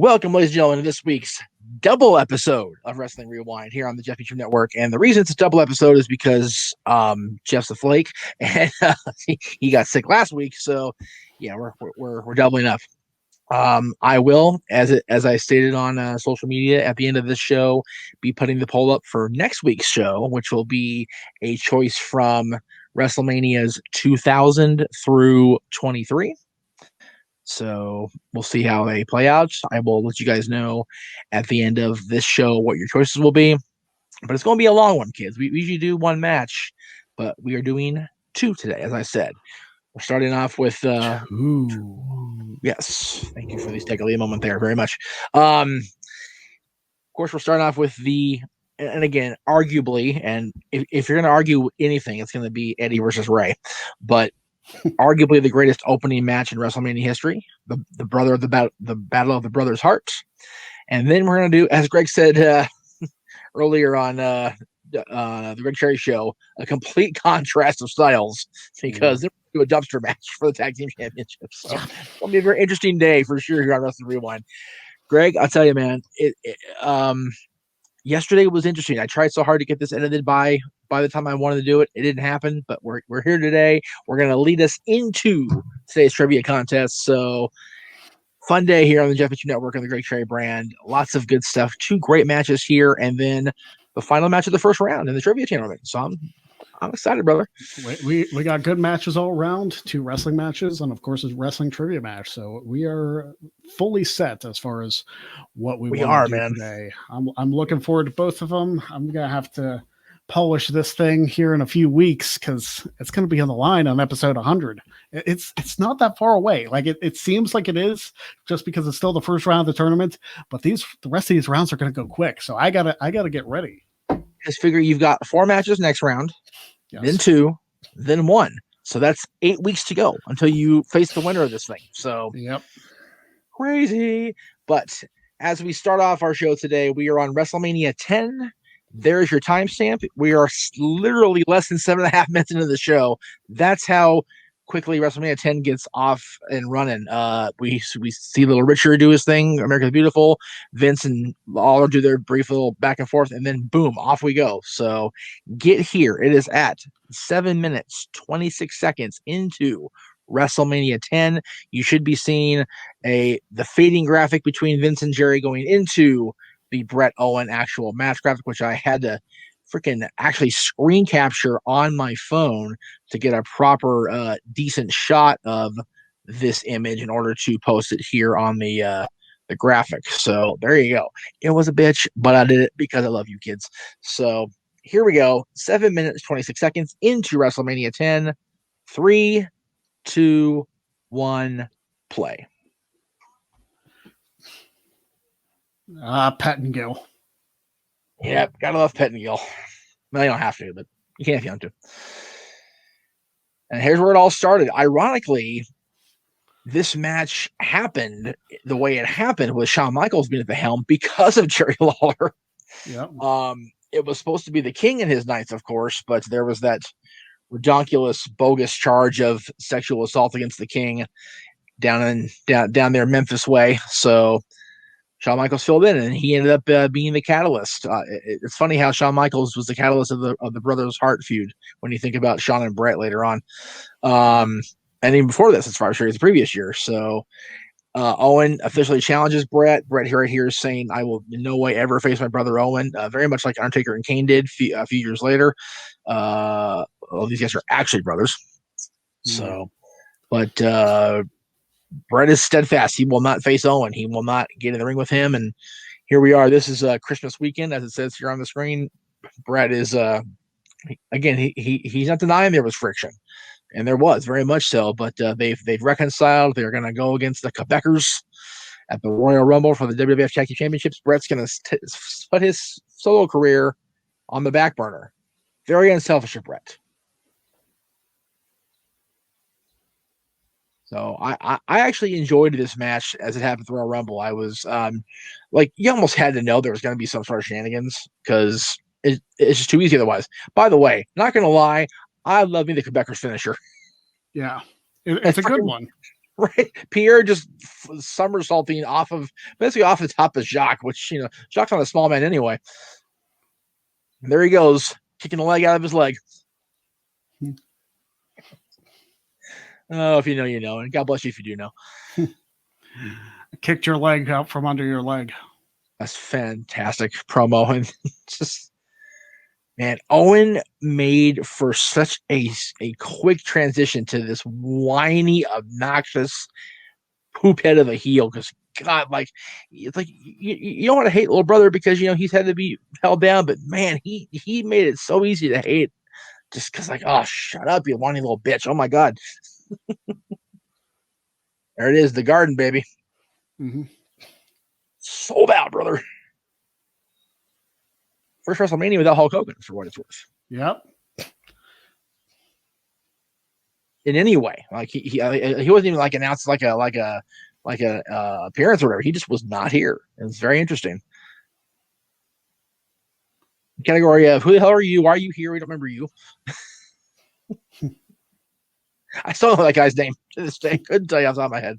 Welcome, ladies and gentlemen, to this week's double episode of Wrestling Rewind here on the Jeff Beacham Network. And the reason it's a double episode is because Jeff's a flake and he got sick last week. So, yeah, we're doubling up. I will, as I stated on social media at the end of this show, be putting the poll up for next week's show, which will be a choice from WrestleManias 2000 through 23. So we'll see how they play out. I will let you guys know at the end of this show what your choices will be. But it's going to be a long one, kids. We usually do one match, but we are doing two today, as I said. We're starting off with yes. Thank you for the take a moment there very much. Of course, we're starting off with and again, arguably, and if you're going to argue anything, it's going to be Eddie versus Ray. But arguably the greatest opening match in WrestleMania history, the battle of the brothers Hart. And then we're going to do, as Greg said earlier on the Greg Cherry show, a complete contrast of styles because they're going to do a dumpster match for the tag team championships. So it's going to be a very interesting day for sure here on Wrestling Rewind. Greg, I'll tell you, man, yesterday was interesting. I tried so hard to get this edited by the time I wanted to do it. It didn't happen, but we're here today. We're going to lead us into today's trivia contest. So fun day here on the Jeff Beacham Network and the Greg Cherry brand. Lots of good stuff. Two great matches here, and then the final match of the first round in the trivia tournament. So I'm excited, brother. We got good matches all around, two wrestling matches, and of course a wrestling trivia match. So we are fully set as far as what we want to do today. I'm looking forward to both of them. I'm gonna have to polish this thing here in a few weeks because it's going to be on the line on episode 100. It's not that far away. Like it seems like it is just because it's still the first round of the tournament, but the rest of these rounds are going to go quick. So I gotta get ready. Just figure you've got 4 matches next round, then 2, then 1. So that's 8 weeks to go until you face the winner of this thing. So yep, crazy. But as we start off our show today, we are on WrestleMania 10. There's your timestamp. We are literally less than 7.5 minutes into the show. That's how quickly WrestleMania 10 gets off and running. We see little Richard do his thing, America the Beautiful. Vince and Lawler do their brief little back and forth, and then boom, off we go. So get here. It is at 7 minutes, 26 seconds into WrestleMania 10. You should be seeing the fading graphic between Vince and Jerry going into the Bret Owen actual match graphic, which I had to freaking actually screen capture on my phone to get a proper decent shot of this image in order to post it here on the graphic. So there you go. It was a bitch, but I did it because I love you kids. So here we go. 7 minutes, 26 seconds into WrestleMania 10. 3, 2, 1, play. Pettingill. Yep, gotta love Pettingill. Well, you don't have to, but you can if you want to. And here's where it all started. Ironically, this match happened the way it happened with Shawn Michaels being at the helm because of Jerry Lawler. Yep. It was supposed to be the King and his Knights, of course, but there was that redonkulous, bogus charge of sexual assault against the King down there Memphis way. So Shawn Michaels filled in, and he ended up being the catalyst. It's funny how Shawn Michaels was the catalyst of the brothers Hart feud when you think about Shawn and Bret later on. And even before this, as far as the previous year. So Owen officially challenges Bret. Bret right here is saying, I will in no way ever face my brother Owen, very much like Undertaker and Kane did a few years later. These guys are actually brothers. So, but Bret is steadfast. He will not face Owen. He will not get in the ring with him. And here we are. This is Christmas weekend, as it says here on the screen. Bret is, again, he's not denying there was friction. And there was, very much so. But they've reconciled. They're going to go against the Quebecers at the Royal Rumble for the WWF Tag Team Championships. Bret's going to put his solo career on the back burner. Very unselfish of Bret. So I actually enjoyed this match as it happened through our Rumble. I was you almost had to know there was going to be some sort of shenanigans because it's just too easy otherwise. By the way, not going to lie, I love me the Quebecers finisher. Yeah, it's a good one. Right, Pierre just somersaulting basically off the top of Jacques, which Jacques not a small man anyway. And there he goes, kicking the leg out of his leg. Oh, if you know, you know, and God bless you if you do know. Kicked your leg out from under your leg. That's fantastic promo, and just man, Owen made for such a quick transition to this whiny, obnoxious poop head of a heel. Because God, like it's like you don't want to hate little brother because he's had to be held down, but man, he made it so easy to hate just because oh, shut up, you whiny little bitch. Oh my God. There it is, the garden, baby. Mm-hmm. Sold out, brother. First WrestleMania without Hulk Hogan, for what it's worth. Yep. In any way, like he wasn't even like announced like a appearance or whatever. He just was not here. It was very interesting. Category of who the hell are you? Why are you here? We don't remember you. I still don't know that guy's name to this day. Couldn't tell you off the top of my head.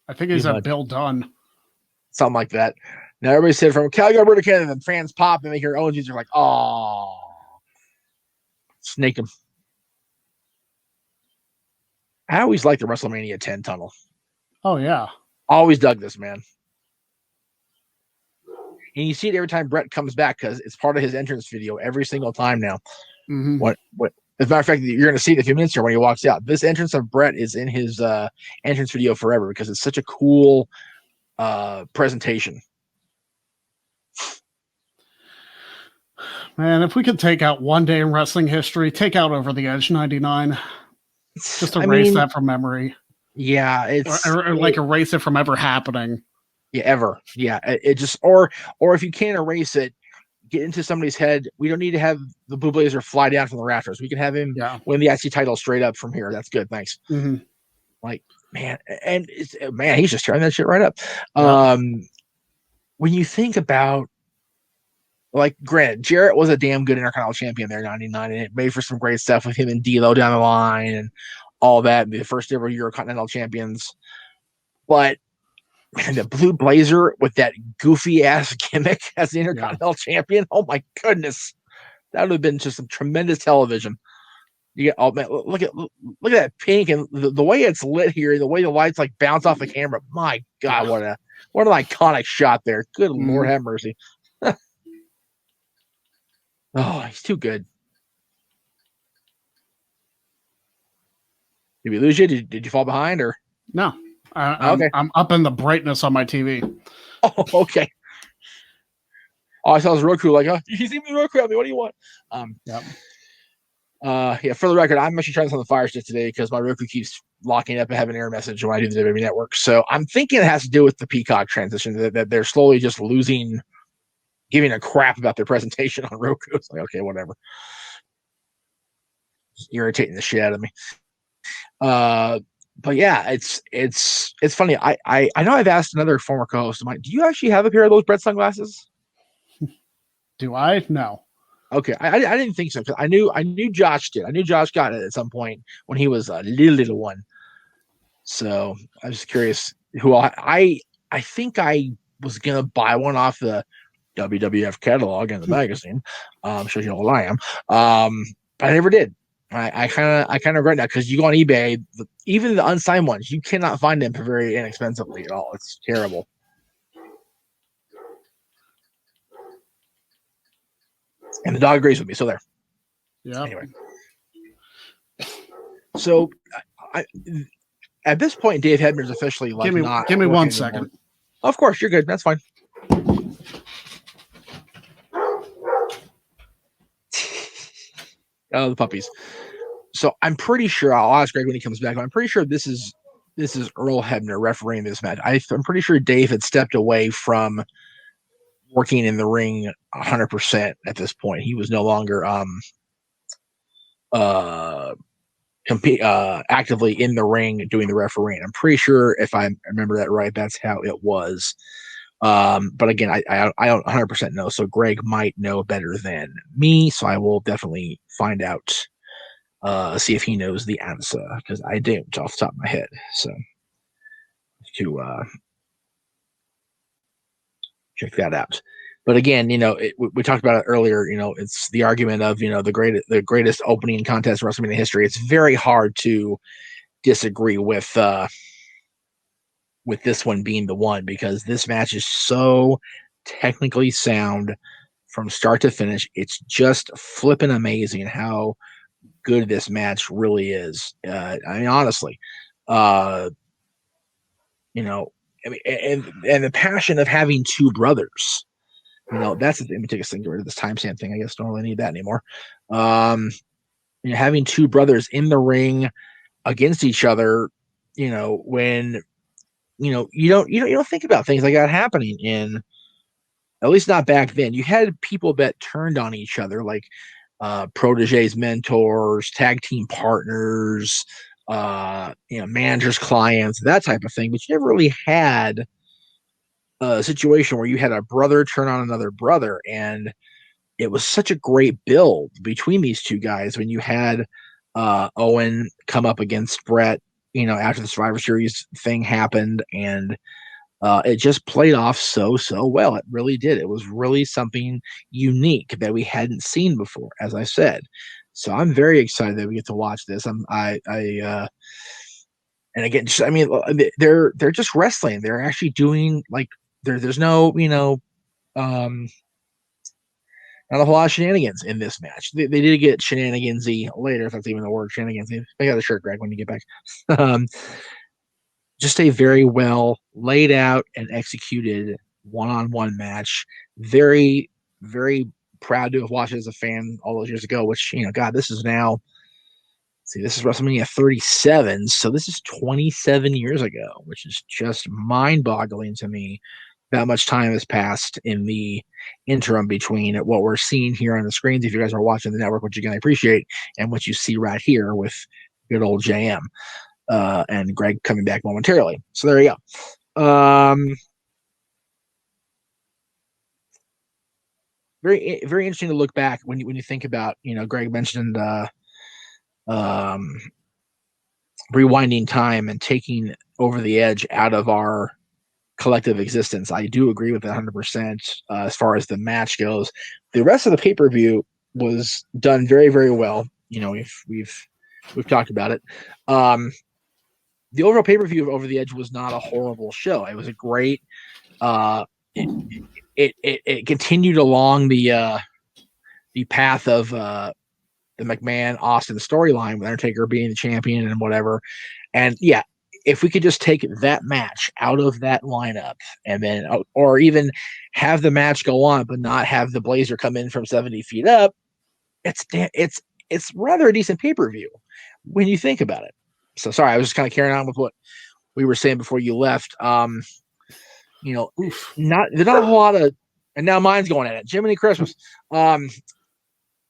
I think he's a Bill Dunn. Something like that. Now everybody said from Calgary, Alberta, Canada, and fans pop and they hear Owens. They're like, oh, snake him. I always liked the WrestleMania 10 tunnel. Oh, yeah. Always dug this, man. And you see it every time Bret comes back because it's part of his entrance video every single time now. Mm-hmm. What? As a matter of fact, you're going to see it in a few minutes here when he walks out. This entrance of Bret is in his entrance video forever because it's such a cool presentation. Man, if we could take out one day in wrestling history, take out Over the Edge 99. Just erase that from memory. Yeah, it's or erase it from ever happening. Yeah, ever. Yeah, it just or if you can't erase it, get into somebody's head. We don't need to have the Blue Blazer fly down from the rafters. We can have him win the IC title straight up from here. That's good. Thanks. Mm-hmm. Like man, and he's just turning that shit right up. When you think about. Like, granted, Jarrett was a damn good Intercontinental champion there in 99, and it made for some great stuff with him and D'Lo down the line and all that. The first ever Eurocontinental champions. But, man, the Blue Blazer with that goofy-ass gimmick as the Intercontinental champion, oh my goodness. That would have been just some tremendous television. You get, oh man, look at that pink and the way it's lit here, the way the lights like bounce off the camera. My God, what an iconic shot there. Good Lord have mercy. Oh, he's too good. Did we lose you? Did you fall behind or no? I'm up in the brightness on my TV. Oh, okay. Oh, I saw his Roku. Like, he's even Roku at me. What do you want? For the record, I'm actually trying this on the Fire Stick today because my Roku keeps locking up and having an error message when I do the WWE Network. So I'm thinking it has to do with the Peacock transition that they're slowly just giving a crap about their presentation on Roku. It's like, okay, whatever. Just irritating the shit out of me. But yeah, it's funny. I know I've asked another former co-host of mine, do you actually have a pair of those Bret sunglasses? Do I? No. Okay, I didn't think so because I knew Josh did. I knew Josh got it at some point when he was a little one. So I was curious who I think I was gonna buy one off the WWF catalog in the magazine. Shows you know what I am. But I never did. I kind of regret that because you go on eBay, even the unsigned ones, you cannot find them for very inexpensively at all. It's terrible. And the dog agrees with me, so there. Yeah. Anyway, so at this point, Dave Hebner's officially like give me 1 second. Of course, you're good. That's fine. Oh, the puppies. So I'm pretty sure I'll ask Greg when he comes back. I'm pretty sure this is Earl Hebner refereeing this match. I'm pretty sure Dave had stepped away from working in the ring 100% at this point. He was no longer actively in the ring doing the refereeing. I'm pretty sure if I remember that right, that's how it was. But again, I don't 100% know. So Greg might know better than me. So I will definitely find out, see if he knows the answer because I don't off the top of my head. So check that out. But again, we talked about it earlier. It's the argument of the greatest opening contest in WrestleMania history. It's very hard to disagree with this one being the one, because this match is so technically sound from start to finish. It's just flipping amazing how good this match really is. I mean, honestly, and the passion of having two brothers. That's let me take a thing, get rid of this timestamp thing. I guess don't really need that anymore. Having two brothers in the ring against each other, when you don't think about things like that happening in, at least not back then. You had people that turned on each other, like proteges, mentors, tag team partners, managers, clients, that type of thing. But you never really had a situation where you had a brother turn on another brother, and it was such a great build between these two guys when you had Owen come up against Bret, after the Survivor Series thing happened, and it just played off so well. It really did. It was really something unique that we hadn't seen before, as I said. So I'm very excited that we get to watch this. And again, they're just wrestling. They're actually doing like there's no not a whole lot of shenanigans in this match. They did get shenanigansy later, if that's even the word, shenanigansy. I got the shirt, Greg, when you get back. Just a very well laid out and executed one-on-one match. Very, very proud to have watched it as a fan all those years ago, which, God, this is now, this is WrestleMania 37. So this is 27 years ago, which is just mind-boggling to me. That much time has passed in the interim between what we're seeing here on the screens, if you guys are watching the network, which again I appreciate, and what you see right here with good old JM and Greg coming back momentarily. So there you go. Very, very interesting to look back when you think about, Greg mentioned rewinding time and taking Over the Edge out of our collective existence. I do agree with that 100% as far as the match goes. The rest of the pay-per-view was done very, very well. We've talked about it. The overall pay-per-view of Over the Edge was not a horrible show. It was a great it continued along the path of the McMahon Austin storyline with Undertaker being the champion and whatever. And yeah, if we could just take that match out of that lineup and then, or even have the match go on, but not have the Blazer come in from 70 feet up, it's rather a decent pay-per-view when you think about it. So sorry, I was just kind of carrying on with what we were saying before you left. There's not a whole lot of, and now mine's going at it. Jiminy Christmas. Not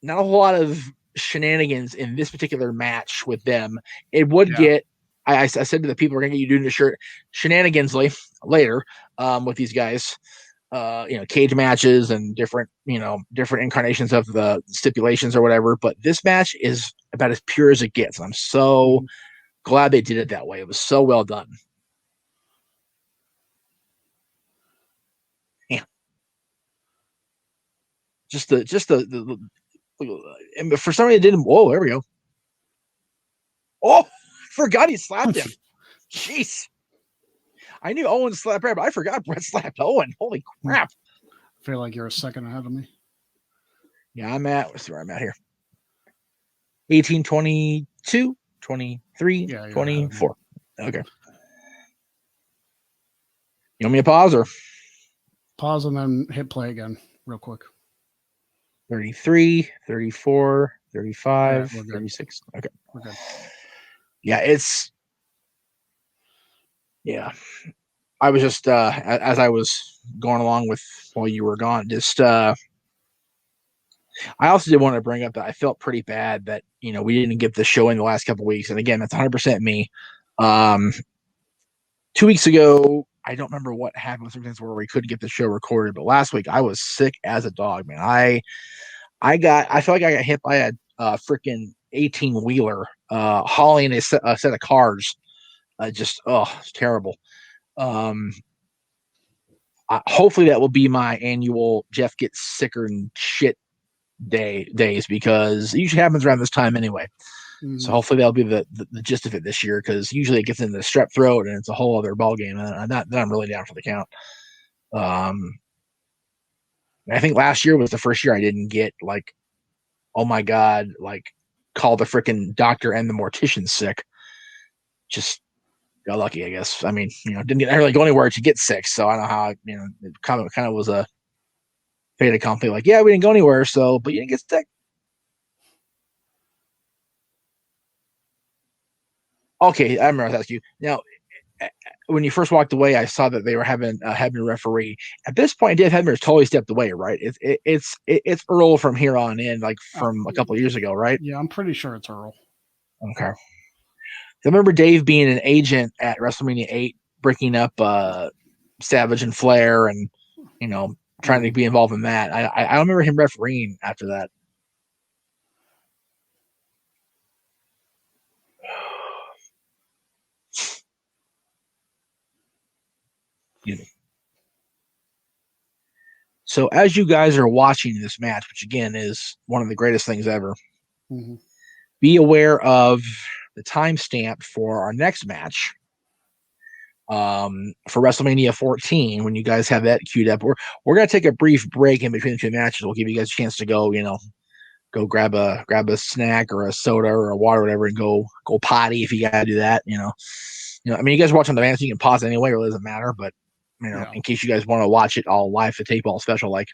a whole lot of shenanigans in this particular match with them. It would get, I said to the people, we're going to get you doing the shirt shenanigans later with these guys, cage matches and different incarnations of the stipulations or whatever. But this match is about as pure as it gets. And I'm so glad they did it that way. It was so well done. Yeah. Just the and for some reason it didn't. Whoa, there we go. Oh, forgot he slapped him. Jeez. I knew Owen slapped Bret, but I forgot Bret slapped Owen. Holy crap. I feel like you're a second ahead of me. Yeah, let's see where I'm at here. 18, 22, 23, 24. Okay. You want me to pause or? Pause and then hit play again real quick. 33, 34, 35, 36. Okay. We're good. Yeah, I was just as I was going along with while you were gone, just I also did want to bring up that I felt pretty bad that we didn't get the show in the last couple of weeks, and again, that's 100% me. 2 weeks ago, I don't remember what happened, circumstances where we couldn't get the show recorded, but last week I was sick as a dog, man. I felt like I got hit by a freaking 18-wheeler hauling a set of cars. It's terrible. Hopefully that will be my annual Jeff gets sicker and shit days, because it usually happens around this time anyway. So hopefully that'll be the gist of it this year, because usually it gets into the strep throat and it's a whole other ball game, and then I'm really down for the count. I think last year was the first year I didn't get like, oh my god, like call the freaking doctor and the mortician sick. Just got lucky, I guess. I mean, didn't really go anywhere to get sick, so I don't know how. It kind of was a fait accompli. Like, yeah, we didn't go anywhere, so but you didn't get sick. Okay, I remember I asked you. Now, when you first walked away, I saw that they were having a Hebner referee. At this point, Dave Hebner has totally stepped away, right? It's Earl from here on in, like from a couple of years ago, right? Yeah, I'm pretty sure it's Earl. Okay. I remember Dave being an agent at WrestleMania 8, breaking up Savage and Flair, and trying to be involved in that. I don't remember him refereeing after that. So as you guys are watching this match, which again is one of the greatest things ever, be aware of the timestamp for our next match. For WrestleMania 14, when you guys have that queued up, we're gonna take a brief break in between the two matches. We'll give you guys a chance to go, go grab a snack or a soda or a water or whatever, and go potty if you gotta do that. I mean, you guys are watching the match, you can pause anyway, it really doesn't matter. But in case you guys want to watch it all live, the tape all special, like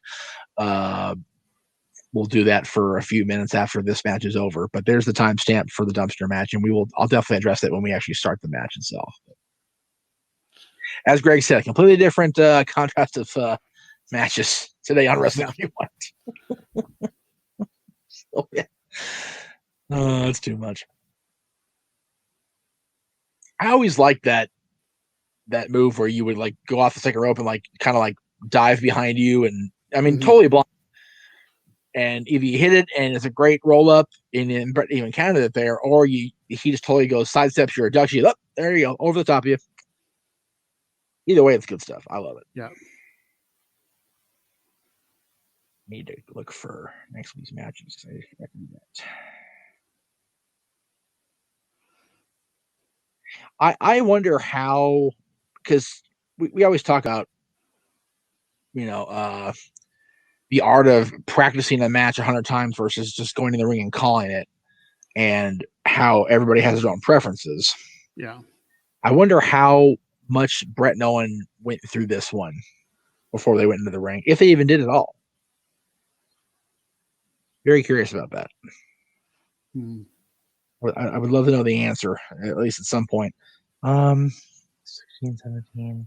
we'll do that for a few minutes after this match is over. But there's the timestamp for the dumpster match, and I'll definitely address that when we actually start the match itself. As Greg said, completely different contrast of matches today on WrestleMania. So, yeah. That's too much. I always liked that move where you would like go off the second rope and like kind of like dive behind you, and I mean totally blind. And either you hit it and it's a great roll up, and Bret even counted it there, or he just totally goes sidesteps your reduction. Up there you go, over the top of you. Either way, it's good stuff. I love it. Yeah. Need to look for next week's matches. I can do that. I wonder how, because we always talk about, the art of practicing a match 100 times versus just going to the ring and calling it, and how everybody has their own preferences. Yeah. I wonder how much Bret and Owen went through this one before they went into the ring, if they even did at all. Very curious about that. I would love to know the answer, at least at some point. 16, 17.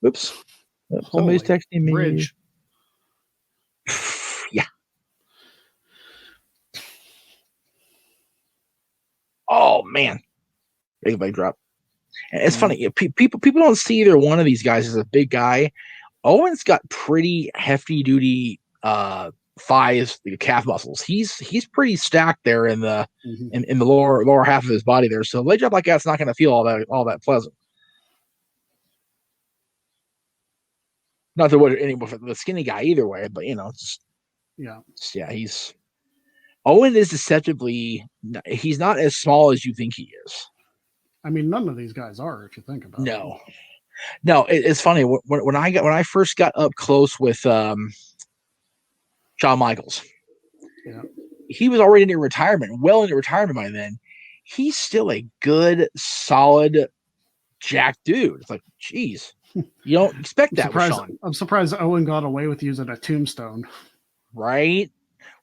Oops. Somebody's texting me. Bridge. Yeah. Oh, man. Big drop. And it's funny. People don't see either one of these guys as a big guy. Owen's got pretty hefty duty thighs, calf muscles. He's pretty stacked there in the in the lower half of his body there. So a leg drop like that's not going to feel all that pleasant. Not that what any the skinny guy either way, but Owen is deceptively. He's not as small as you think he is. I mean, none of these guys are, if you think about it. No, it's funny when I first got up close with Shawn Michaels. Yeah, he was already into retirement, well into retirement by then. He's still a good, solid, jacked dude. It's like, geez, you don't expect that with Shawn. I'm surprised Owen got away with using a tombstone. Right?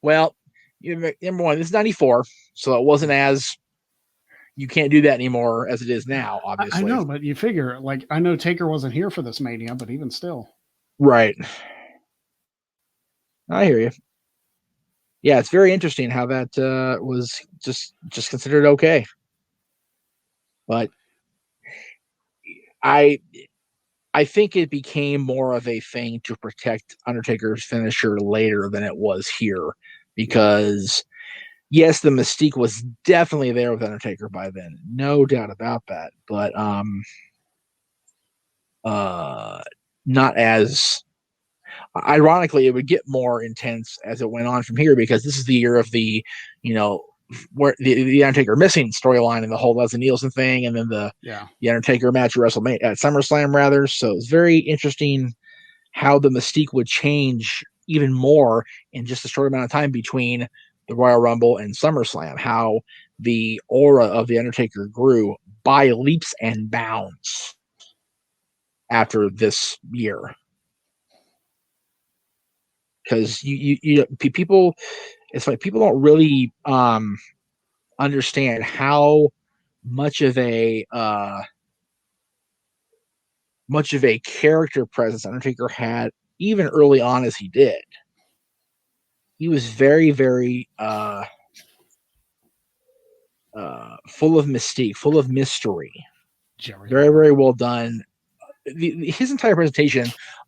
Well, number one, this is 94, so it wasn't as you can't do that anymore as it is now, obviously. I know, but you figure, like, I know Taker wasn't here for this Mania, but even still. Right. I hear you. Yeah, it's very interesting how that was just considered okay. But I think it became more of a thing to protect Undertaker's finisher later than it was here, because yes, the mystique was definitely there with Undertaker by then, no doubt about that. But not as ironically, it would get more intense as it went on from here because this is the year of the, where the Undertaker missing storyline and the whole Leslie Nielsen thing, and then the Undertaker match at WrestleMania at SummerSlam rather. So it's very interesting how the mystique would change even more in just a short amount of time between the Royal Rumble and SummerSlam. How the aura of the Undertaker grew by leaps and bounds after this year. Because people, it's like people don't really understand how much of a character presence Undertaker had even early on as he did. He was very, very full of mystique, full of mystery. Very, very well done. His entire presentation,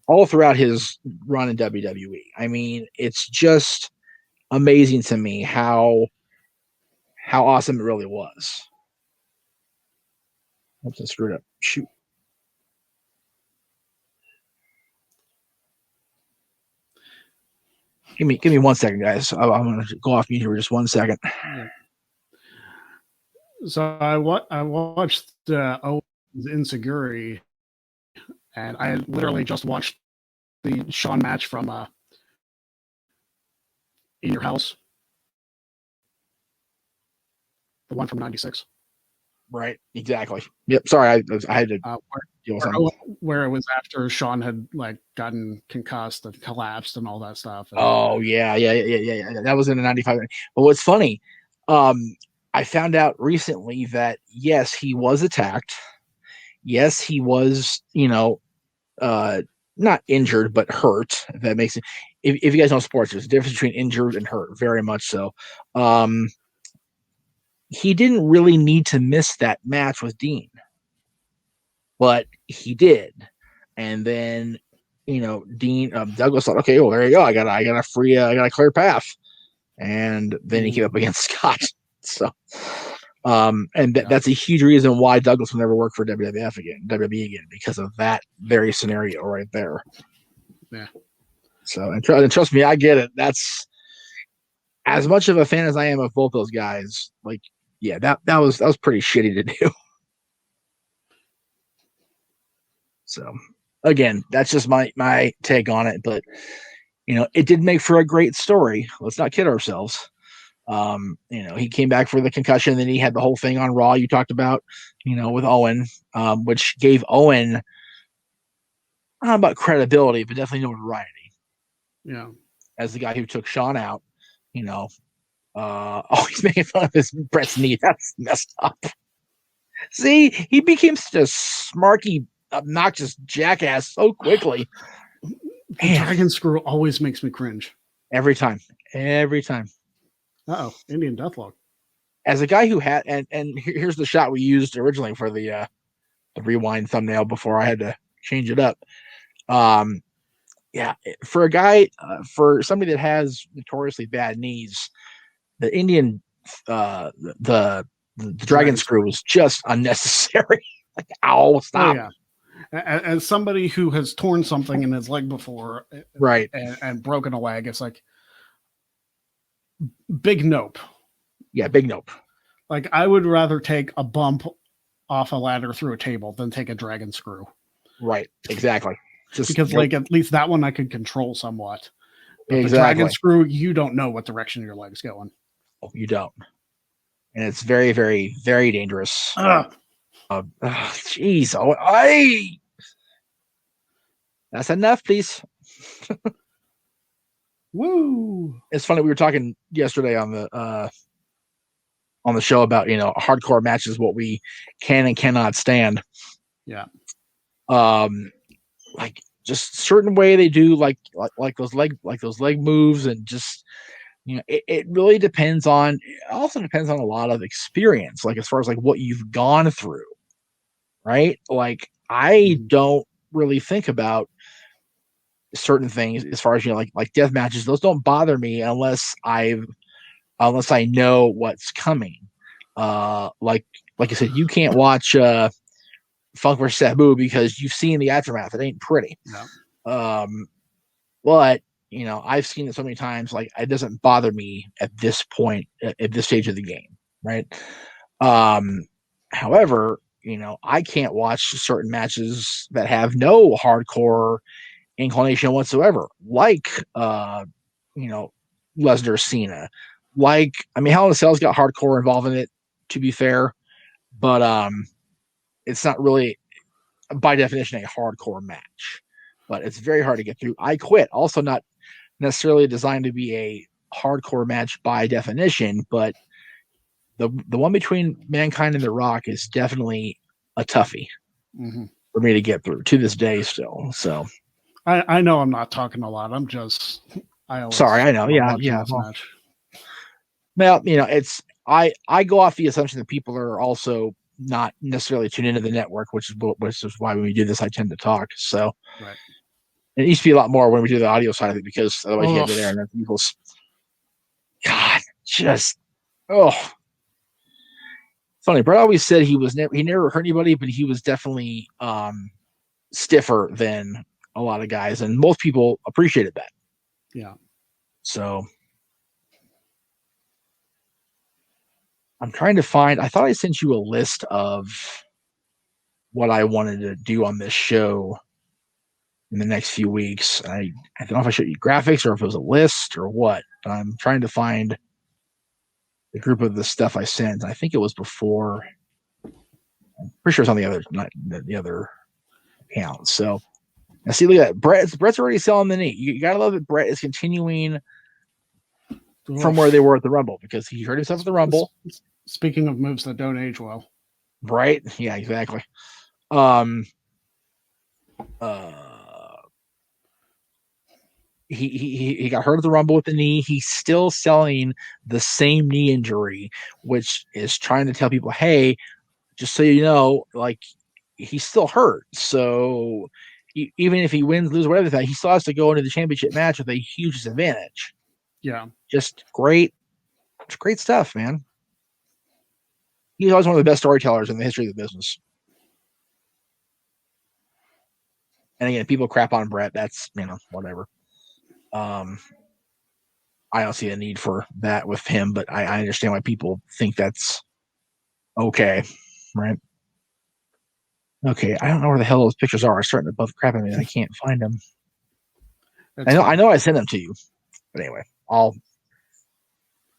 all throughout his run in WWE. I mean, it's just amazing to me how awesome it really was. Oops, I screwed up. Shoot. Give me 1 second, guys. I'm going to go off mute here for just 1 second. Yeah. So I watched Owen's Insecurity, and I literally just watched the Shawn match from In Your House, the one from '96. Right, exactly. Yep. Sorry, I had to deal with something. Where it was after Shawn had like gotten concussed and collapsed and all that stuff. Oh yeah. That was in the '95. But what's funny, I found out recently that yes, he was attacked. Yes, he was, not injured but hurt. If that makes it. If you guys know sports, there's a difference between injured and hurt, very much so. He didn't really need to miss that match with Dean, but he did. And then, Dean Douglas thought, okay, well, there you go. I got a clear path. And then he came up against Scott. So, that's a huge reason why Douglas will never work for WWE again, because of that very scenario right there. Yeah. So, and trust me, I get it. That's as much of a fan as I am of both those guys. Like, yeah, that was pretty shitty to do. So, again, that's just my take on it. But it did make for a great story. Let's not kid ourselves. He came back for the concussion, then he had the whole thing on Raw you talked about, with Owen, which gave Owen, I don't know about credibility, but definitely notoriety. Yeah. As the guy who took Shawn out, he's making fun of his Bret's knee. That's messed up. See, he became such a smarky, obnoxious jackass so quickly. The Dragon Screw always makes me cringe. Every time. Uh-oh, Indian Deathlock. As a guy who had, and here's the shot we used originally for the rewind thumbnail before I had to change it up. For a guy, for somebody that has notoriously bad knees, the Indian, the Dragon Screw was just unnecessary. Like, ow, stop. Oh, yeah. As somebody who has torn something in his leg before, right, and broken a leg, it's like big nope. Yeah, big nope. Like, I would rather take a bump off a ladder through a table than take a Dragon Screw. Right, exactly. Because like at least that one I could control somewhat. But exactly. The Dragon Screw, you don't know what direction your leg's going. Oh, you don't. And it's very, very, very dangerous. Jeez. That's enough, please. Woo! It's funny, we were talking yesterday on the show about hardcore matches, what we can and cannot stand. Yeah. Like just certain way they do like those leg moves, and just it really depends on. It also depends on a lot of experience, like as far as like what you've gone through, right? Like I don't really think about certain things as far as like death matches. Those don't bother me unless I've unless I know what's coming. Like I said, you can't watch Funk vs. Sabu because you've seen the aftermath. It ain't pretty. No. But I've seen it so many times. Like, it doesn't bother me at this point, at this stage of the game, right? However, I can't watch certain matches that have no hardcore inclination whatsoever, like Lesnar Cena. Like, I mean, Hell in a Cell's got hardcore involved in it, to be fair, but it's not really by definition a hardcore match. But it's very hard to get through. I Quit, also not necessarily designed to be a hardcore match by definition, but the one between Mankind and The Rock is definitely a toughie for me to get through to this day still. So I know I'm not talking a lot. I'm just sorry. I know. Yeah. Well, it's I go off the assumption that people are also not necessarily tuned into the network, which is why when we do this, I tend to talk. So right. It used to be a lot more when we do the audio side of it, because otherwise you had to there and then people's God, just funny. Bret always said he never hurt anybody, but he was definitely stiffer than a lot of guys, and most people appreciated that. Yeah. So I'm trying to find. I thought I sent you a list of what I wanted to do on this show in the next few weeks. I don't know if I showed you graphics or if it was a list or what, but I'm trying to find the group of the stuff I sent. I think it was before. I'm pretty sure it's on the other account. So now see, look at that. Bret's already selling the knee. You gotta love that Bret is continuing from where they were at the Rumble, because he hurt himself at the Rumble. Speaking of moves that don't age well. Right? Yeah, exactly. He got hurt at the Rumble with the knee. He's still selling the same knee injury, which is trying to tell people, hey, just so you know, like, he's still hurt. So even if he wins, loses, whatever, he still has to go into the championship match with a huge disadvantage. Yeah. Just great. It's great stuff, man. He's always one of the best storytellers in the history of the business. And again, people crap on Bret. That's, whatever. I don't see a need for that with him, but I understand why people think that's okay, right? Okay, I don't know where the hell those pictures are. I'm starting to buff crap at me. I can't find them. I know I sent them to you, but anyway,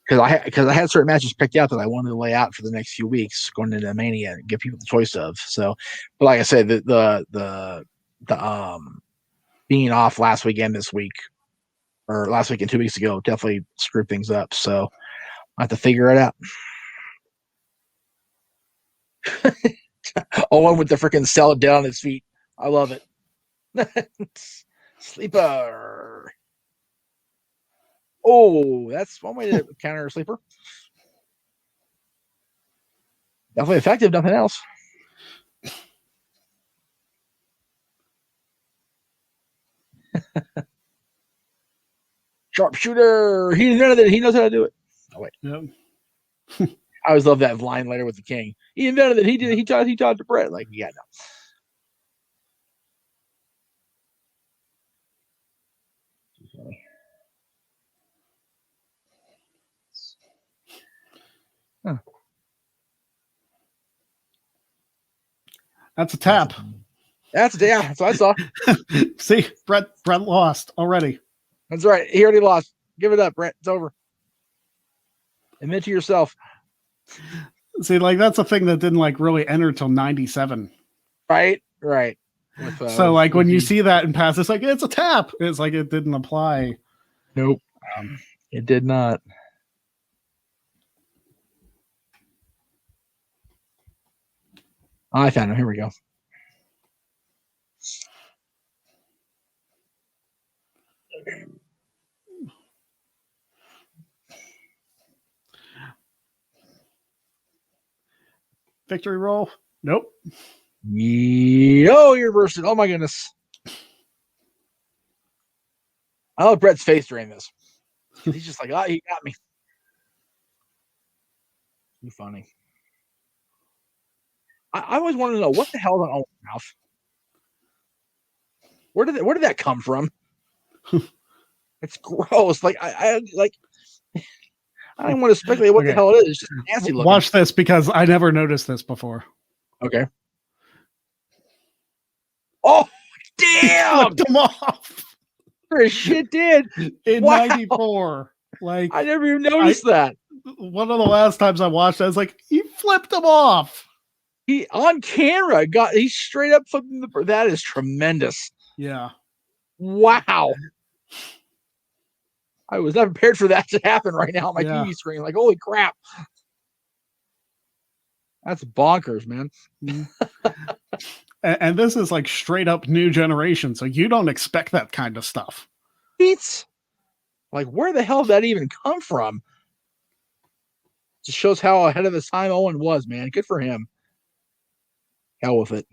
because I had certain matches picked out that I wanted to lay out for the next few weeks going into Mania and give people the choice of. So, but like I said, the being off last weekend, this week, or last week and 2 weeks ago, definitely screwed things up. So I have to figure it out. Owen with the freaking salad down on his feet. I love it. Sleeper. Oh, that's one way to counter a sleeper. Definitely effective, nothing else. Sharpshooter. He invented it. He knows how to do it. Oh, wait. Yep. I always love that line later with the King. He invented it. He did. He taught to Bret. Like, yeah, no. Huh. That's a tap. That's what I saw. See, Bret lost already. That's right. He already lost. Give it up, Bret. It's over. Admit to yourself. See, like, that's a thing that didn't really enter till 97. Right. With, so like when you see that in past, it's like, it's a tap. It's like it didn't apply. Nope. It did not. I found him. Here we go. Victory roll? Nope. Yo, you're versed. Oh my goodness. I love Bret's face during this. He's just like, he got me. Too funny. I always want to know what the hell is on Owen's mouth. Where did that come from? It's gross. Like I don't want to speculate what the hell it is. It's just nasty looking. Watch this because I never noticed this before. Okay. Oh, damn! Flipped him off. Shit did in '94. Like I never even noticed that. One of the last times I watched it, I was like, he flipped him off. He on camera he straight up flipping that is tremendous. Yeah. Wow. I was not prepared for that to happen right now on my TV screen. Like, holy crap. That's bonkers, man. And this is like straight up new generation, so you don't expect that kind of stuff. It's like, where the hell did that even come from? Just shows how ahead of his time Owen was, man. Good for him. Hell with it.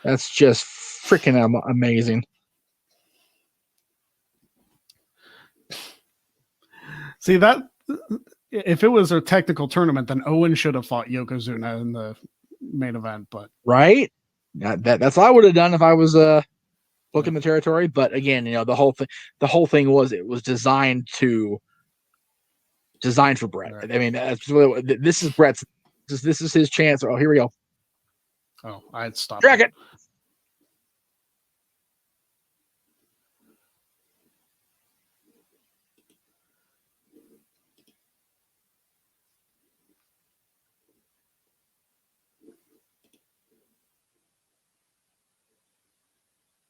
That's just freaking amazing. See, that if it was a technical tournament, then Owen should have fought Yokozuna in the main event. But right, that's what I would have done if I was booking the territory. But again, the whole thing was designed for Bret. Right. I mean, that's really, this is Bret's. This is his chance. Oh, here we go. Oh, I had stopped. Drag it.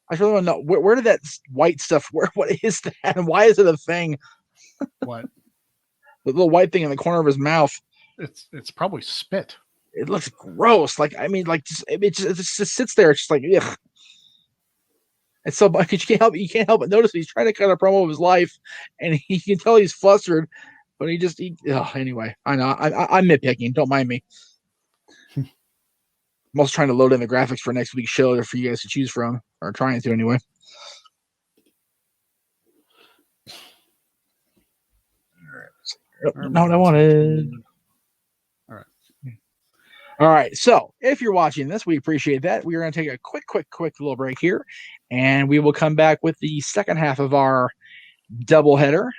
I really want to know where did that white stuff? What is that, and why is it a thing? What? The little white thing in the corner of his mouth. It's probably spit. It looks gross. Like, I mean, like it just sits there. It's just like, ugh. It's so much you can't help but notice he's trying to cut a promo of his life, and you can tell he's flustered, but anyway. I know I'm nitpicking. Don't mind me. I'm also trying to load in the graphics for next week's show for you guys to choose from, or trying to anyway. All right. Not what I wanted. All right. So if you're watching this, we appreciate that. We are going to take a quick little break here, and we will come back with the second half of our doubleheader,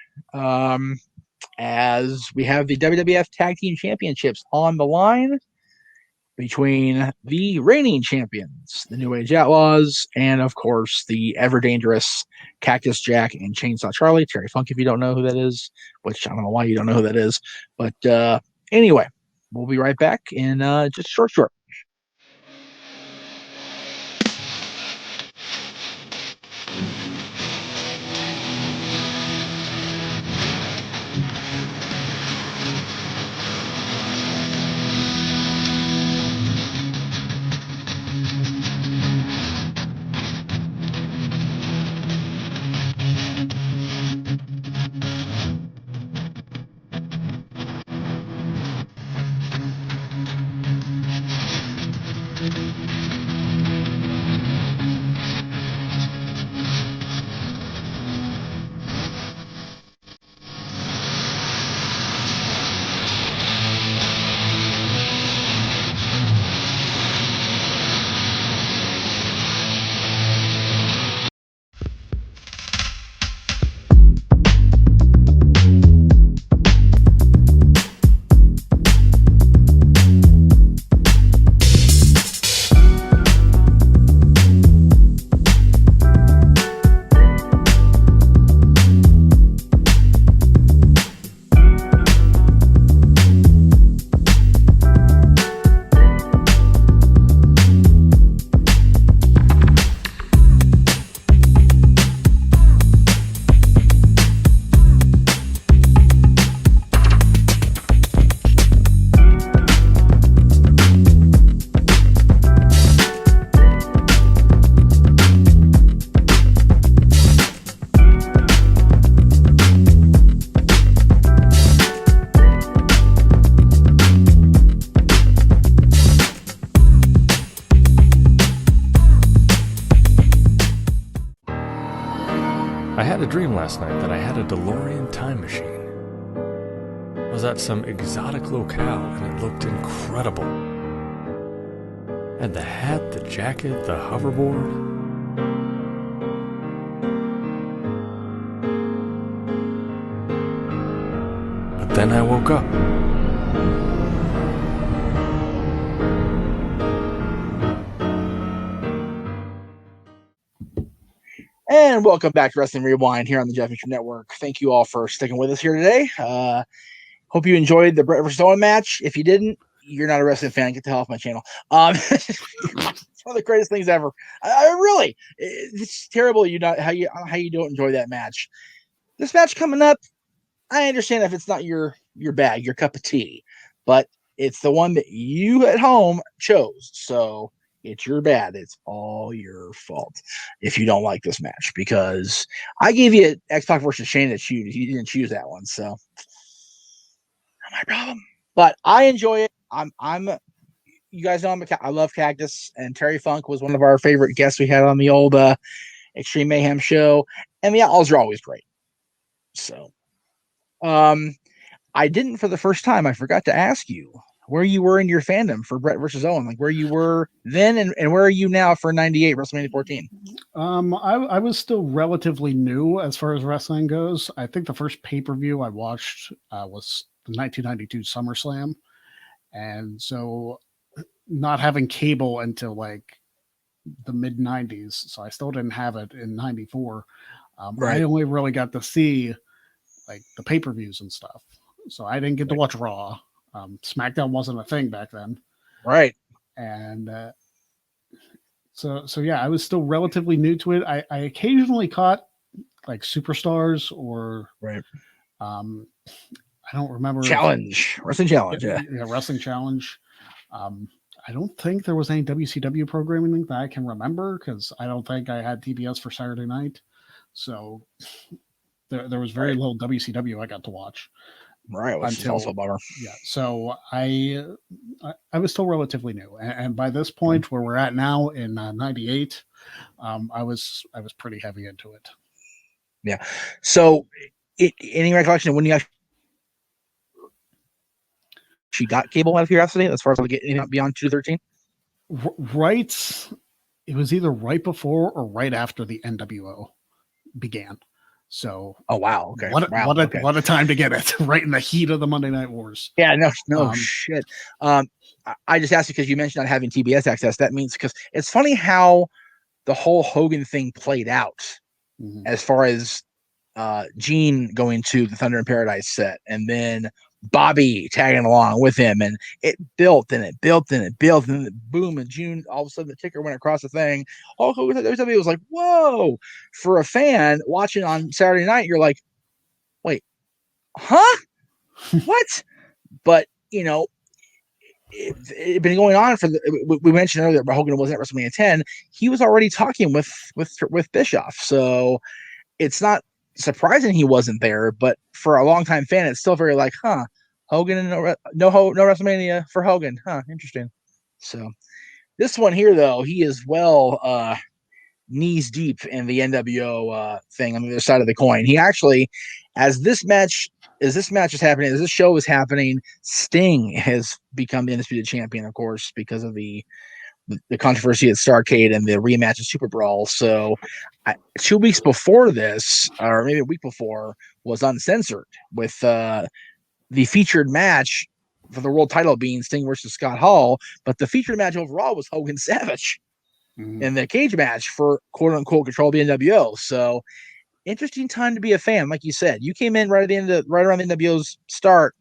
as we have the WWF Tag Team Championships on the line between the reigning champions, the New Age Outlaws, and of course the ever dangerous Cactus Jack and Chainsaw Charlie. Terry Funk, if you don't know who that is, which I don't know why you don't know who that is, but anyway. We'll be right back in just short. I had a dream last night that I had a DeLorean time machine. I was at some exotic locale and it looked incredible. And the hat, the jacket, the hoverboard. But then I woke up. And welcome back to Wrestling Rewind here on the Jeff Mitchell Network. Thank you all for sticking with us here today. Hope you enjoyed the Bret vs. Owen match. If you didn't, you're not a wrestling fan. Get the hell off my channel. It's one of the greatest things ever. It's terrible how you don't enjoy that match. This match coming up, I understand if it's not your bag, your cup of tea, but it's the one that you at home chose. So it's your bad. It's all your fault if you don't like this match, because I gave you X-Pac versus Shane to choose. You didn't choose that one, so not my problem. But I enjoy it. You guys know I love Cactus, and Terry Funk was one of our favorite guests we had on the old Extreme Mayhem show, and the Outlaws are always great. So, I didn't for the first time. I forgot to ask you where you were in your fandom for Bret versus Owen, like where you were then and where are you now for 98 WrestleMania 14? I was still relatively new as far as wrestling goes. I think the first pay-per-view I watched was the 1992 SummerSlam. And so not having cable until like the mid 90s. So I still didn't have it in 94. Right. I only really got to see like the pay-per-views and stuff. So I didn't get to watch Raw. SmackDown wasn't a thing back then. Right. And so yeah, I was still relatively new to it. I occasionally caught like Superstars or right. I don't remember. Wrestling Challenge. Yeah, Wrestling Challenge. I don't think there was any WCW programming that I can remember, because I don't think I had TBS for Saturday night. So there was very little WCW I got to watch. Right, which is also a bummer. Yeah, so I was still relatively new, and by this point where we're at now in '98, I was pretty heavy into it. Yeah. So, any recollection of when you actually got cable, out of curiosity, as far as getting beyond 213? Right, it was either right before or right after the NWO began. So, oh wow, okay, what a time to get it, right in the heat of the Monday Night Wars. Yeah, no shit. I just asked you because you mentioned not having TBS access. That means, because it's funny how the whole Hogan thing played out, as far as Gene going to the Thunder in Paradise set, and then Bobby tagging along with him, and it built and it built and it built, and then boom, in June, all of a sudden the ticker went across the thing. Oh, WWE was like, whoa! For a fan watching on Saturday night, you're like, wait, huh? What? But it been going on for we mentioned earlier that Hogan wasn't at WrestleMania 10. He was already talking with Bischoff, so it's not surprising he wasn't there. But for a longtime fan, it's still very like, huh? Hogan and no WrestleMania for Hogan, huh? Interesting. So this one here, though, he is knees deep in the NWO thing on the other side of the coin. He actually, as this match is happening, as this show is happening, Sting has become the undisputed champion, of course, because of the controversy at Starrcade and the rematch of Super Brawl. So 2 weeks before this, or maybe a week before, was uncensored with the featured match for the world title being Sting versus Scott Hall, but the featured match overall was Hogan Savage in the cage match for quote unquote control of the NWO. So interesting time to be a fan. Like you said, you came in right around the NWO's start.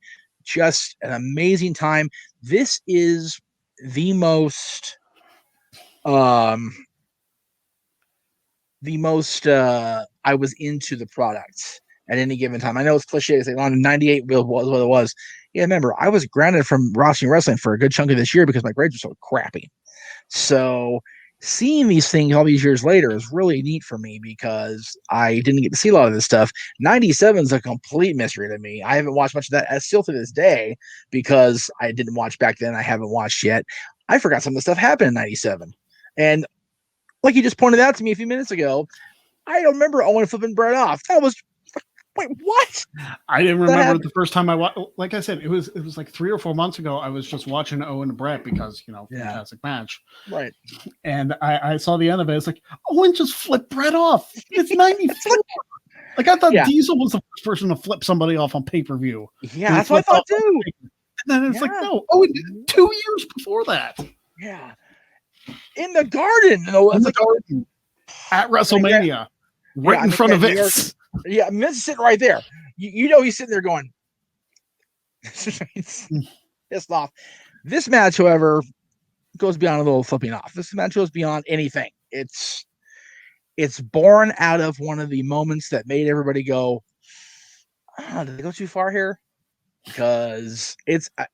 Just an amazing time. This is the most I was into the product at any given time. I know it's cliche to say on 98 was what it was. Yeah, remember, I was grounded from watching wrestling for a good chunk of this year because my grades were so crappy. So seeing these things all these years later is really neat for me, because I didn't get to see a lot of this stuff. 97 is a complete mystery to me. I haven't watched much of that still to this day, because I didn't watch back then. I haven't watched yet. I forgot some of the stuff happened in 97. And like you just pointed out to me a few minutes ago, I don't remember Owen flipping Bret off. That was Wait, what? I didn't remember the first time I watched. Like I said, it was like 3 or 4 months ago. I was just watching Owen and Bret because fantastic match, right? And I saw the end of it. It's like Owen just flipped Bret off. It's 94. Like I thought Diesel was the first person to flip somebody off on pay-per-view. Yeah, that's what I thought too. And then it's like, no, Owen did it 2 years before that. Yeah, in the Garden. In the Garden at WrestleMania, right in front of Vince. Yeah, Vince is sitting right there. You know he's sitting there going, pissed off. This match, however, goes beyond a little flipping off. This match goes beyond anything. It's born out of one of the moments that made everybody go, did they go too far here? Because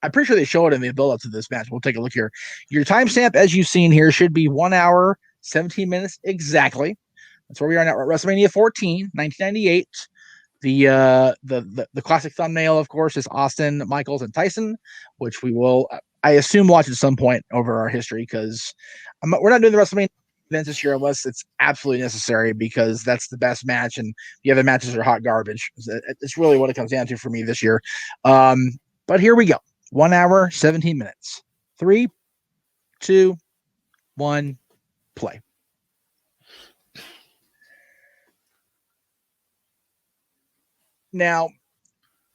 I'm pretty sure they show it in the build-up to this match. We'll take a look here. Your timestamp, as you've seen here, should be 1 hour, 17 minutes exactly. That's where we are now at WrestleMania 14, 1998. The classic thumbnail, of course, is Austin, Michaels, and Tyson, which we will, I assume, watch at some point over our history, because we're not doing the WrestleMania events this year unless it's absolutely necessary, because that's the best match, and the other matches are hot garbage. It's really what it comes down to for me this year. But here we go. 1 hour, 17 minutes. 3, 2, 1, play. Now,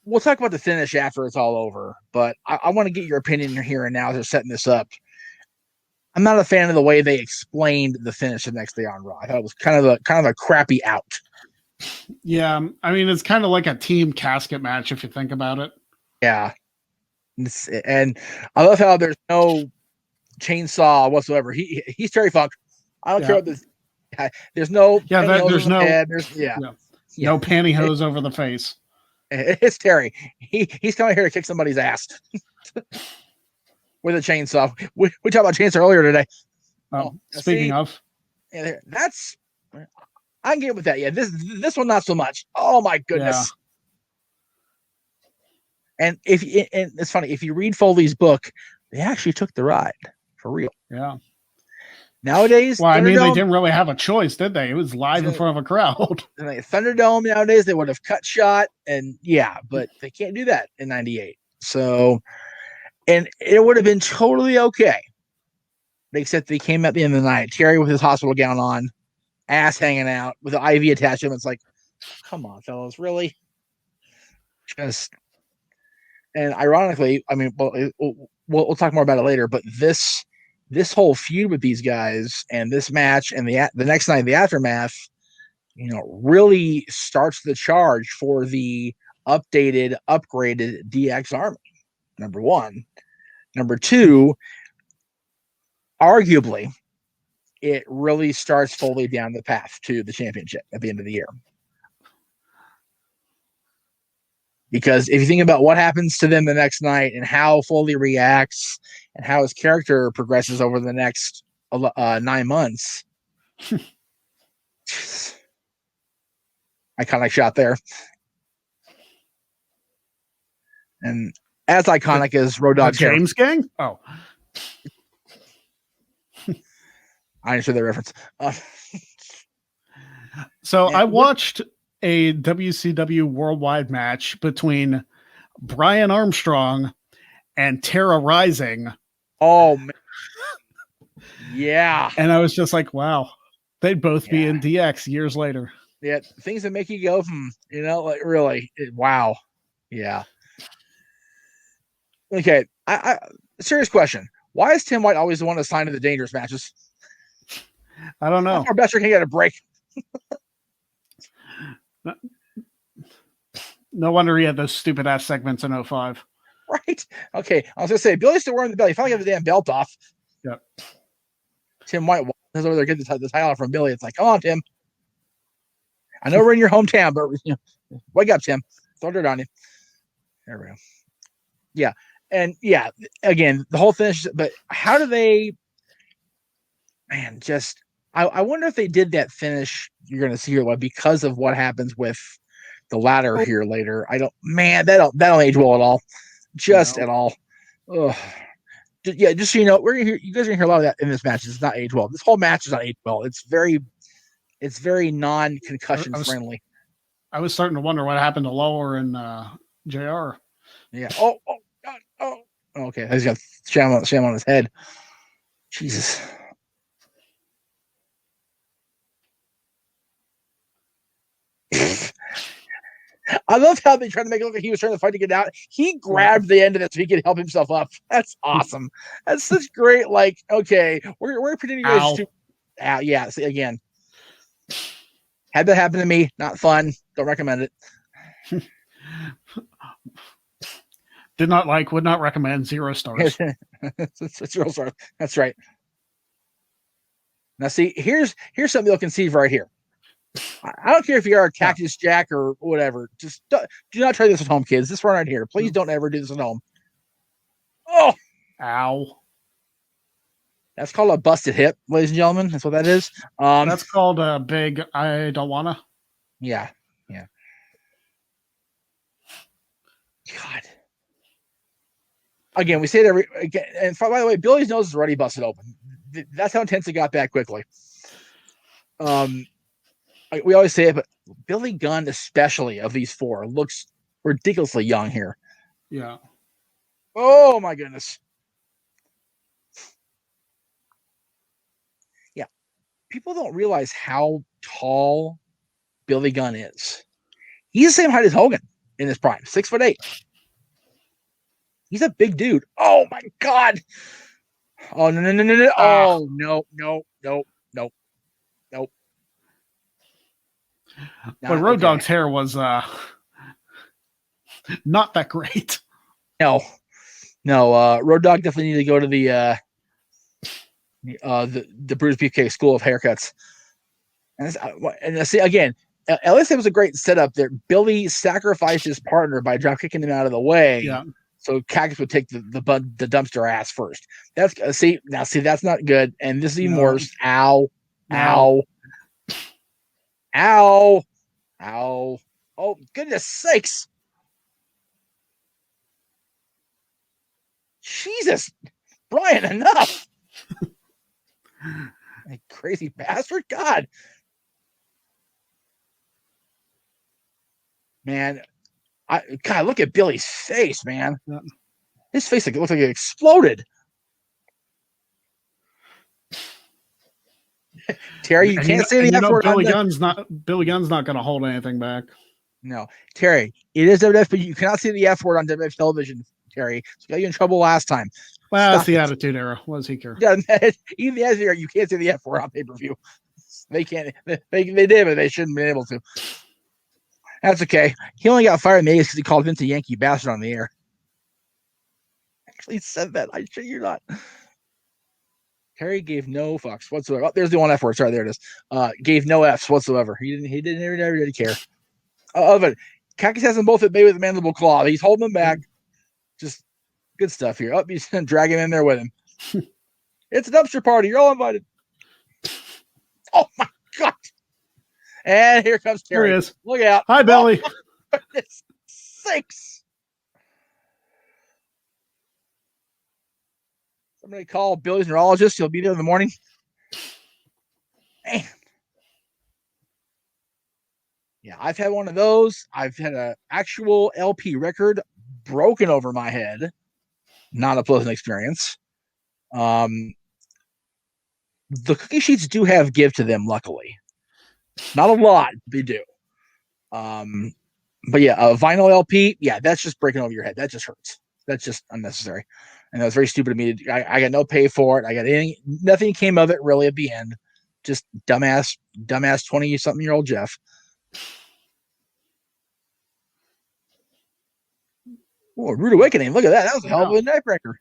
we'll talk about the finish after it's all over, but I want to get your opinion here and now as they're setting this up. I'm not a fan of the way they explained the finish the next day on Raw. I thought it was kind of a crappy out. Yeah, I mean, it's kind of like a team casket match if you think about it. Yeah, and I love how there's no chainsaw whatsoever. He's Terry Funk. I don't care what this. There's no. There's no. No pantyhose over the face. It's Terry. He's coming here to kick somebody's ass with a chainsaw. We talked about chainsaw earlier today. Speaking of, that's I can get with that. Yeah, this one not so much. Oh my goodness. Yeah. And it's funny, if you read Foley's book, they actually took the ride for real. Yeah. Nowadays, well, I mean, they didn't really have a choice, did they? It was live in front of a crowd. Thunderdome nowadays, they would have cut shot, and but they can't do that in '98. So, and it would have been totally okay, except they came at the end of the night. Terry with his hospital gown on, ass hanging out, with the IV attached to him. It's like, come on, fellas, really? Just, and ironically, I mean, we'll talk more about it later, but this whole feud with these guys and this match and the next night, the aftermath, really starts the charge for the updated, upgraded DX Army. Number one. Number two, arguably, it really starts Foley down the path to the championship at the end of the year. Because if you think about what happens to them the next night and how Foley reacts and how his character progresses over the next 9 months, iconic shot there. And as iconic as Road Dogg's James Gang? Oh. I understood the reference. So I watched a WCW worldwide match between Brian Armstrong and Terra Rising. Oh, man. Yeah. And I was just like, wow, they'd both be in DX years later. Yeah. Things that make you go, like really, wow. Yeah. Okay. I serious question. Why is Tim White always the one assigned to the dangerous matches? I don't know. Our Betcher can get a break. No wonder he had those stupid ass segments in 05. Right. Okay. I was gonna say Billy's still wearing the belt. He finally got the damn belt off. Yep. Tim White was over there getting the title from Billy. It's like, come on, Tim. I know we're in your hometown, but wake up, Tim. Throw dirt on you. There we go. Yeah. And again, the whole finish, but how do they I wonder if they did that finish you're gonna see here because of what happens with the ladder here later. That don't age well at all. At all. Ugh. Just so you know, you guys are gonna hear a lot of that in this match. It's not age well. This whole match is not age well. It's very non-concussion friendly. I was starting to wonder what happened to Lawler and JR. Yeah. Oh, God. Oh. Okay. He's got sham on his head. Jesus. I love how they tried to make it look like he was trying to fight to get out. He grabbed the end of it so he could help himself up. That's awesome. That's such great. Like, okay, we're pretending you guys to. Yeah. See, again, had that happen to me. Not fun. Don't recommend it. Did not like. Would not recommend. 0 stars. 0 stars. That's right. Now, see, here's something you'll conceive right here. I don't care if you're a Cactus Jack or whatever. Just do not try this at home, kids. This one right here. Please don't ever do this at home. Oh! Ow. That's called a busted hip, ladies and gentlemen. That's what that is. That's called a big I don't wanna. Yeah. God. Again, we say it and by the way, Billy's nose is already busted open. That's how intense it got that quickly. We always say it, but Billy Gunn, especially of these 4, looks ridiculously young here. Yeah. Oh my goodness. Yeah. People don't realize how tall Billy Gunn is. He's the same height as Hogan in his prime, 6'8". He's a big dude. Oh my God. Oh no. Oh no. But Road Dogg's hair was not that great. No. Road Dogg definitely need to go to the Bruce Beefcake School of Haircuts. And see again, at least it was a great setup there. Billy sacrificed his partner by drop kicking him out of the way. Yeah. So Cactus would take the dumpster ass first. That's that's not good. And this is even worse. Ow. Oh, goodness sakes. Jesus. Brian, enough. Crazy bastard. God. Man. God, look at Billy's face, man. Yeah. His face looks like it exploded. Terry, you can't say the F word. Billy Gunn's not going to hold anything back. No, Terry, it is WWF, but you cannot say the F word on WWF television, Terry. So got you in trouble last time. Well, that's the Attitude Era. What does he care? Yeah, even the Attitude Era, you can't say the F word on pay-per-view. They can't. They did, but they shouldn't be able to. That's okay. He only got fired in the 80s because he called Vince a Yankee bastard on the air. Actually said that. I shit you not. Terry gave no fucks whatsoever. Oh, there's the one F word. Sorry, there it is. Gave no Fs whatsoever. He never did care. But Cactus has them both at bay with the mandible claw. He's holding them back. Just good stuff here. He's dragging him in there with him. It's a dumpster party. You're all invited. Oh my God. And here comes Terry. Here he is. Look out. Hi, Billy. Oh, goodness sakes. Somebody call Billy's neurologist. He'll be there in the morning. Man. Yeah, I've had one of those. I've had an actual LP record broken over my head. Not a pleasant experience. The cookie sheets do have give to them, luckily. Not a lot, they do. But yeah, a vinyl LP, yeah, that's just breaking over your head. That just hurts. That's just unnecessary. And that was very stupid of me. I got no pay for it. Nothing came of it really at the end. Just dumbass 20-something-year-old Jeff. Oh, Rude Awakening. Look at that. That was a hell of a night breaker.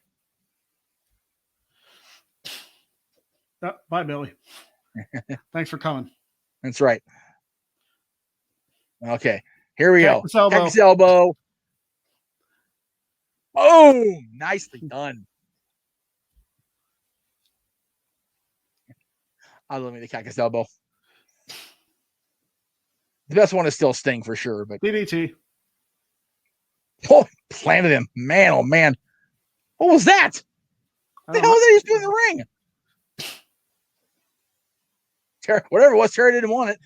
Bye, Billy. Thanks for coming. That's right. Okay, here we Cactus go. Elbow. Cactus elbow. Boom! Nicely done. I love me the Cactus elbow. The best one is still Sting for sure, but DDT. Oh, planted him. Man, oh man. What was that? What the hell was that he's doing in the ring? Terry, whatever it was, Terry didn't want it.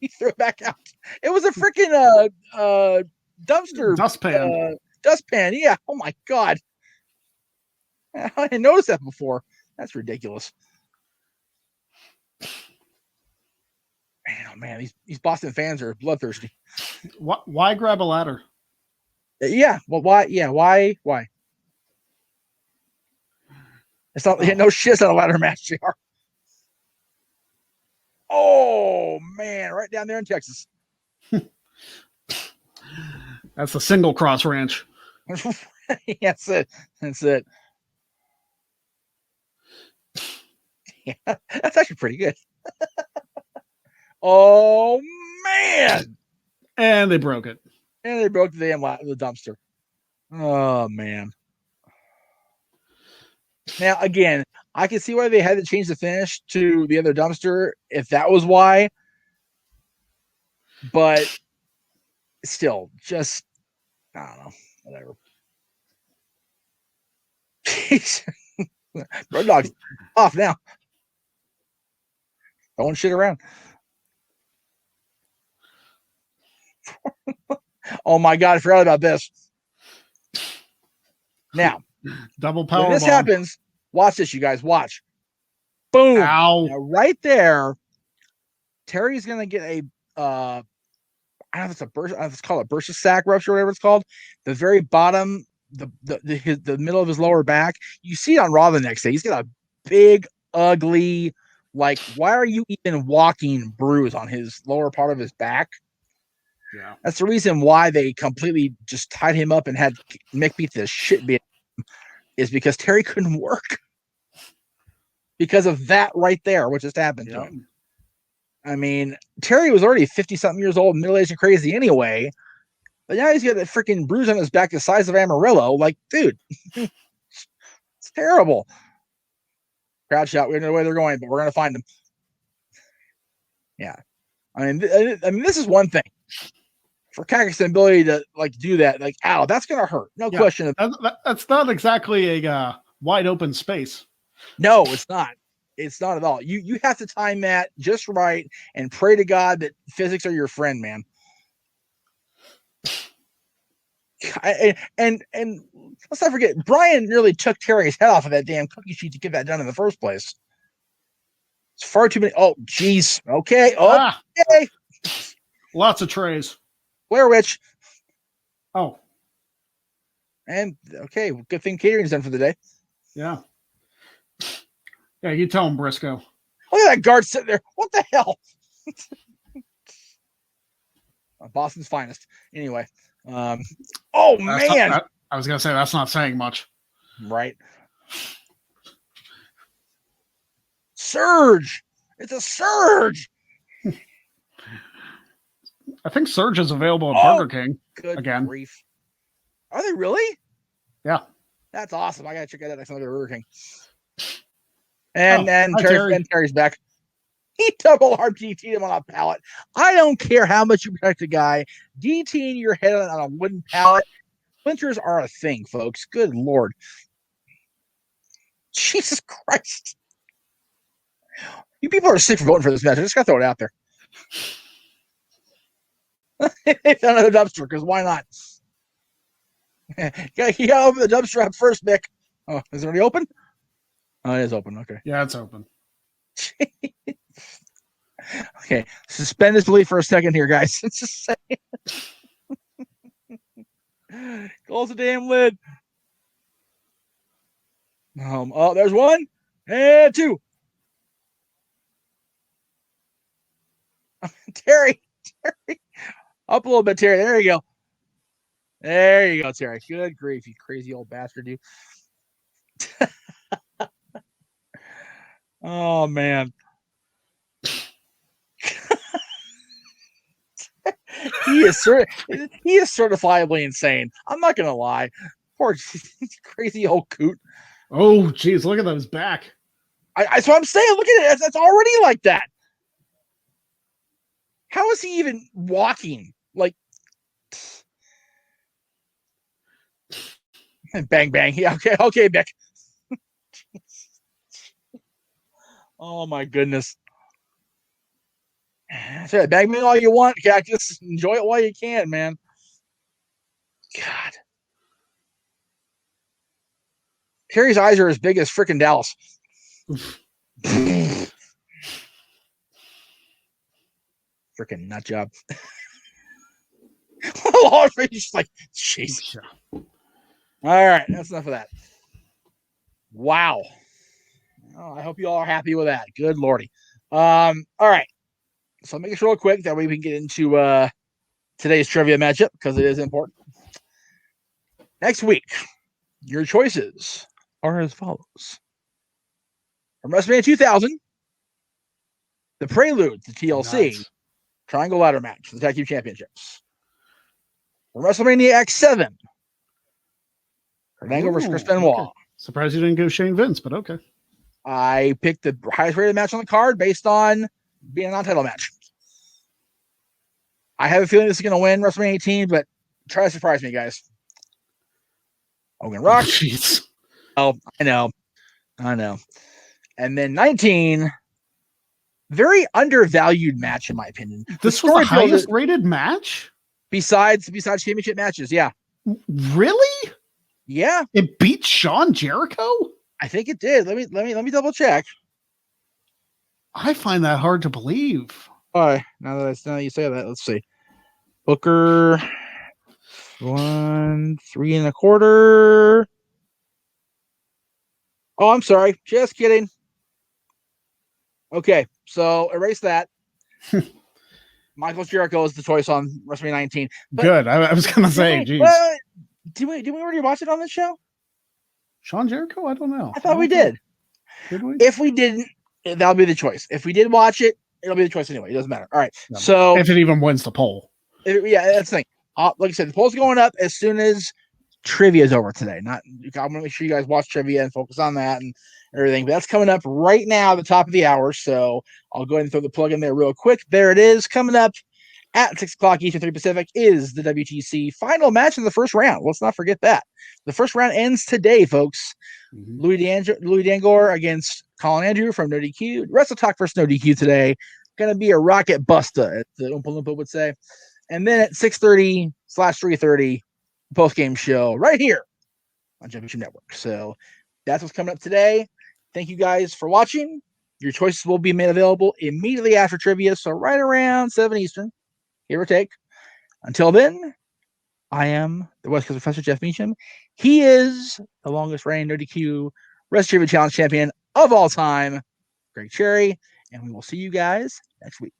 He threw it back out. It was a freaking dumpster dustpan. Dustpan. Yeah. Oh my God. I didn't notice that before. That's ridiculous. Man, oh man, these Boston fans are bloodthirsty. Why grab a ladder? Yeah. Well, why? Yeah. Why? It's not. No shit. It's not a ladder match. JR. Oh man, right down there in Texas. That's the single cross ranch. That's it. Yeah, that's actually pretty good. Oh man! And they broke it. And they broke the damn the dumpster. Oh man! Now again, I can see why they had to change the finish to the other dumpster if that was why. But still, just I don't know, whatever. Jeez. Road Dog's off now. Throwing shit around. Oh my God, I forgot about this. Now, double power. When this happens, watch this, you guys. Watch. Boom. Ow. Now, right there, Terry's gonna get a I don't know if it's a burst, it's called a bursa sac rupture, or whatever it's called. The very bottom, the middle of his lower back. You see it on Raw the next day. He's got a big, ugly, like, why are you even walking bruise on his lower part of his back? Yeah. That's the reason why they completely just tied him up and had Mick beat the shit beat him, is because Terry couldn't work. Because of that right there, what just happened to him. I mean, Terry was already 50-something years old, middle-aged and crazy anyway. But now he's got that freaking bruise on his back the size of Amarillo. Like, dude, it's terrible. Crowd shot. We don't know where they're going, but we're going to find them. Yeah. I mean, this is one thing. For Cactus' ability to, like, do that, like, ow, that's going to hurt. No question. That's not exactly a wide open space. No, it's not. It's not at all. You have to time that just right and pray to God that physics are your friend, man. And let's not forget, Brian nearly took Terry's head off of that damn cookie sheet to get that done in the first place. It's far too many. Oh, geez. Okay. Okay. Lots of trays. Blair Witch. Oh. And okay, good thing catering's done for the day. Yeah. Yeah, you tell him, Briscoe. Look at that guard sitting there. What the hell? Boston's finest. Anyway. Man. I was going to say, that's not saying much. Right. Surge. It's a surge. I think Surge is available at Burger King. Good again. Grief. Are they really? Yeah. That's awesome. I got to check that out next time I go to Burger King. And Terry's back. He double arm DT'd him on a pallet. I don't care how much you protect a guy. DTing your head on a wooden pallet. Splinters are a thing, folks. Good Lord. Jesus Christ. You people are sick for voting for this match. I just got to throw it out there. Another dumpster, because why not? You got to open the dumpster up first, Mick. Oh, is it already open? Oh, it is open. Okay. Yeah, it's open. Okay, suspend disbelief for a second here, guys. It's just saying. Close the damn lid. Oh, there's one and two. Terry, up a little bit, Terry. There you go. There you go, Terry. Good grief, you crazy old bastard, you. Oh man. He is certifiably insane. I'm not gonna lie. Poor crazy old coot. Oh, geez, look at his back. That's what I'm saying. Look at it. It's already like that. How is he even walking? Like, bang, bang. Yeah, okay, Beck. Oh my goodness. So bag me all you want, Cactus. Enjoy it while you can, man. God. Terry's eyes are as big as freaking Dallas. Freaking nut job. Just like, jeez. All right, that's enough of that. Wow. Oh, I hope you all are happy with that. Good lordy. All right. So I'll make this real quick. That way we can get into today's trivia matchup because it is important. Next week, your choices are as follows. From WrestleMania 2000, the Prelude to TLC, Triangle Ladder Match for the Tag Team Championships. From WrestleMania X7, Angle versus Chris Benoit. Okay. Surprised you didn't go Shane Vince, but okay. I picked the highest rated match on the card based on being a non-title match. I have a feeling this is going to win WrestleMania 18, but try to surprise me, guys. Hogan Rock. Jeez. Oh, I know. And then 19, very undervalued match in my opinion. This was the highest rated match? Besides championship matches, yeah. Really? Yeah. It beat Shawn Jericho? I think it did. Let me double check. I find that hard to believe. All right, now that you say that, let's see. Booker 1 3.25. Oh, I'm sorry. Just kidding. Okay, so erase that. Michael Jericho is the choice on WrestleMania 19. But good. I was gonna say, geez. Did we already watch it on the show? Shawn Jericho? I don't know. I thought we did. Did we? If we didn't, that'll be the choice. If we did watch it, it'll be the choice anyway. It doesn't matter. All right. No. So if it even wins the poll. Yeah, that's the thing. Like I said, the poll's going up as soon as trivia is over today. I want to make sure you guys watch trivia and focus on that and everything. But that's coming up right now at the top of the hour. So I'll go ahead and throw the plug in there real quick. There it is. Coming up at 6 o'clock Eastern, 3 Pacific is the WTC final match in the first round. Let's not forget that. The first round ends today, folks. Mm-hmm. Louis Dangor against Colin Andrew from No DQ. Wrestle Talk versus No DQ today. Going to be a rocket buster, as the Oompa Loompa would say. And then at 6:30/3:30, post-game show right here on Championship Network. So that's what's coming up today. Thank you guys for watching. Your choices will be made available immediately after trivia, so right around 7 Eastern, give or take. Until then, I am the West Coast Professor Jeff Meacham. He is the longest reigning No DQ Wrestling Trivia Challenge champion of all time, Greg Cherry, and we will see you guys next week.